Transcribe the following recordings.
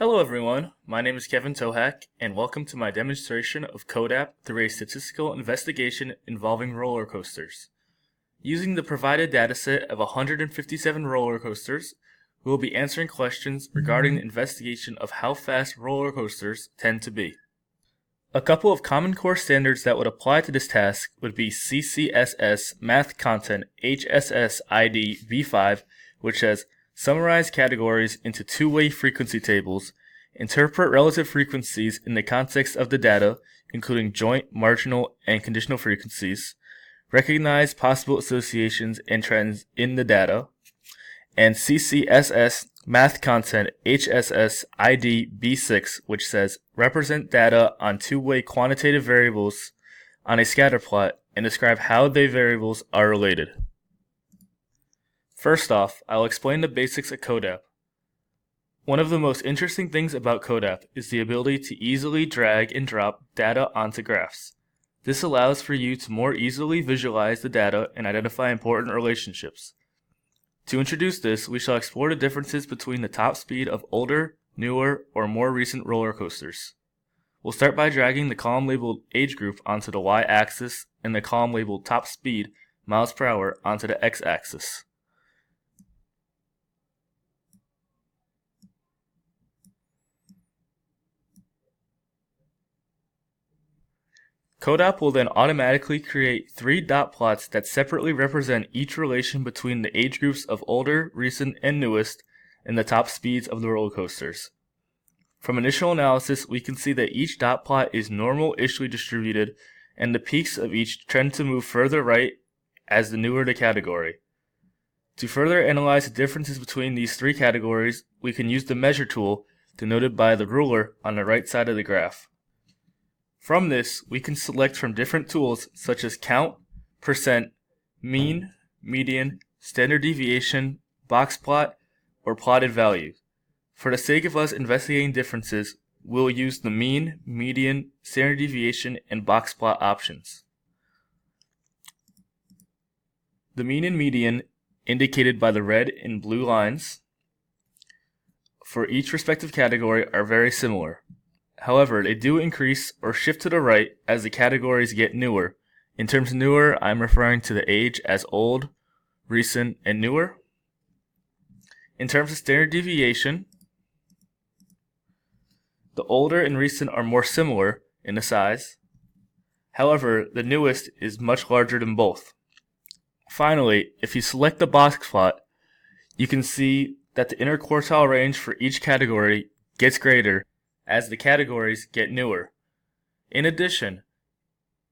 Hello everyone, my name is Kevin Tohak, and welcome to my demonstration of CODAP through a statistical investigation involving roller coasters. Using the provided dataset of 157 roller coasters, we will be answering questions regarding the investigation of how fast roller coasters tend to be. A couple of Common Core standards that would apply to this task would be CCSS Math Content HSS ID V5, which says summarize categories into two-way frequency tables, interpret relative frequencies in the context of the data, including joint, marginal, and conditional frequencies, recognize possible associations and trends in the data, and CCSS Math Content HSS ID B6, which says represent data on two-way quantitative variables on a scatter plot and describe how they variables are related. First off, I'll explain the basics of CODAP. One of the most interesting things about CODAP is the ability to easily drag and drop data onto graphs. This allows for you to more easily visualize the data and identify important relationships. To introduce this, we shall explore the differences between the top speed of older, newer, or more recent roller coasters. We'll start by dragging the column labeled age group onto the y-axis and the column labeled top speed, miles per hour, onto the x-axis. CODAP will then automatically create three dot plots that separately represent each relation between the age groups of older, recent, and newest, and the top speeds of the roller coasters. From initial analysis, we can see that each dot plot is normal-ishly distributed, and the peaks of each trend to move further right as the newer the category. To further analyze the differences between these three categories, we can use the measure tool denoted by the ruler on the right side of the graph. From this, we can select from different tools such as count, percent, mean, median, standard deviation, box plot, or plotted value. For the sake of us investigating differences, we'll use the mean, median, standard deviation, and box plot options. The mean and median, indicated by the red and blue lines, for each respective category are very similar. However, they do increase or shift to the right as the categories get newer. In terms of newer, I'm referring to the age as old, recent, and newer. In terms of standard deviation, the older and recent are more similar in the size. However, the newest is much larger than both. Finally, if you select the box plot, you can see that the interquartile range for each category gets greater as the categories get newer. In addition,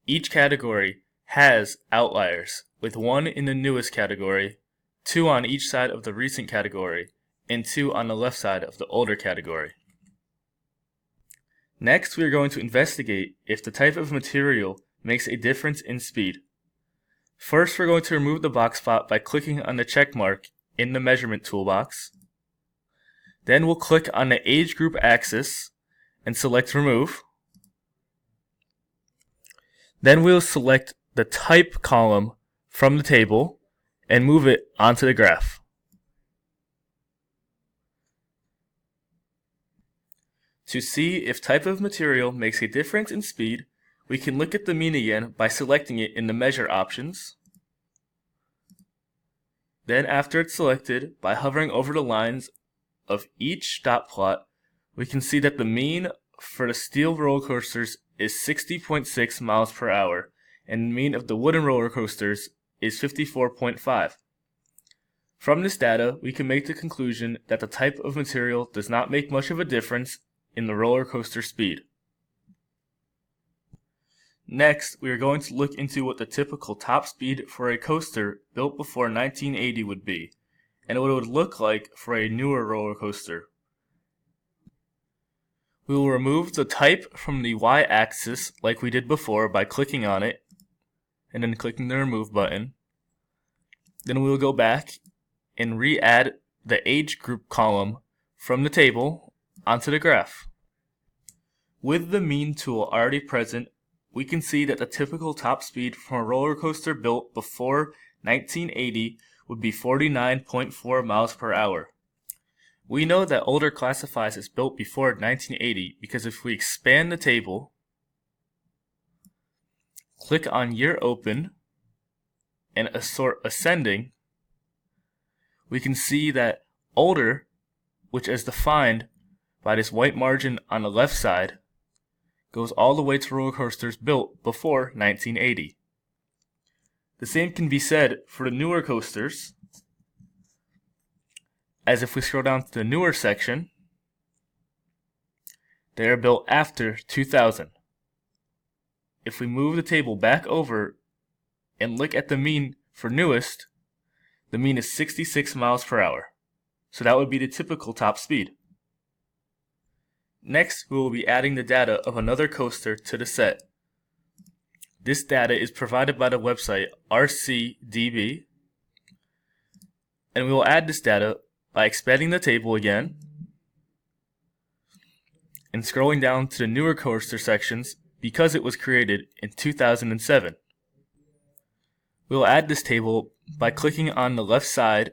each category has outliers, with one in the newest category, two on each side of the recent category, and two on the left side of the older category. Next, we are going to investigate if the type of material makes a difference in speed. First, we're going to remove the box plot by clicking on the check mark in the measurement toolbox. Then we'll click on the age group axis and select remove. Then we'll select the type column from the table and move it onto the graph. To see if type of material makes a difference in speed, we can look at the mean again by selecting it in the measure options. Then after it's selected, by hovering over the lines of each dot plot, we can see that the mean for the steel roller coasters is 60.6 miles per hour, and the mean of the wooden roller coasters is 54.5. From this data, we can make the conclusion that the type of material does not make much of a difference in the roller coaster speed. Next, we are going to look into what the typical top speed for a coaster built before 1980 would be, and what it would look like for a newer roller coaster. We will remove the type from the y-axis like we did before by clicking on it, and then clicking the remove button. Then we will go back and re-add the age group column from the table onto the graph. With the mean tool already present, we can see that the typical top speed from a roller coaster built before 1980 would be 49.4 miles per hour. We know that older classifies as built before 1980 because if we expand the table, click on year open, and assort ascending, we can see that older, which is defined by this white margin on the left side, goes all the way to roller coasters built before 1980. The same can be said for the newer coasters, as if we scroll down to the newer section, they are built after 2000. If we move the table back over and look at the mean for newest, the mean is 66 miles per hour. So that would be the typical top speed. Next, we will be adding the data of another coaster to the set. This data is provided by the website RCDB, and we will add this data by expanding the table again and scrolling down to the newer coaster sections because it was created in 2007. We will add this table by clicking on the left side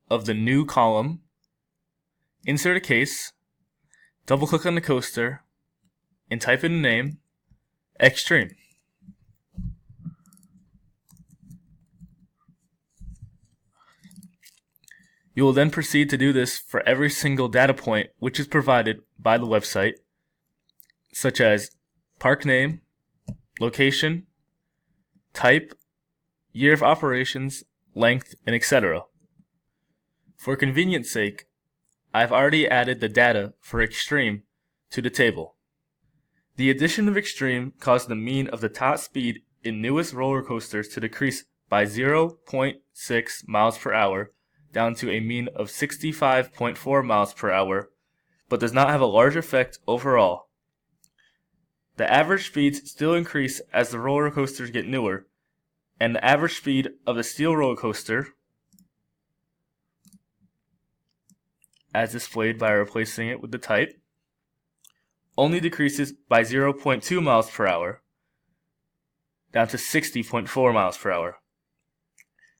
of the new column, insert a case, double click on the coaster, and type in the name, Extreme. You will then proceed to do this for every single data point which is provided by the website, such as park name, location, type, year of operations, length, and etc. For convenience sake, I've already added the data for Extreme to the table. The addition of Extreme caused the mean of the top speed in newest roller coasters to decrease by 0.6 miles per hour down to a mean of 65.4 miles per hour, but does not have a large effect overall. The average speeds still increase as the roller coasters get newer, and the average speed of the steel roller coaster, as displayed by replacing it with the type, only decreases by 0.2 miles per hour, down to 60.4 miles per hour.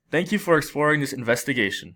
Thank you for exploring this investigation.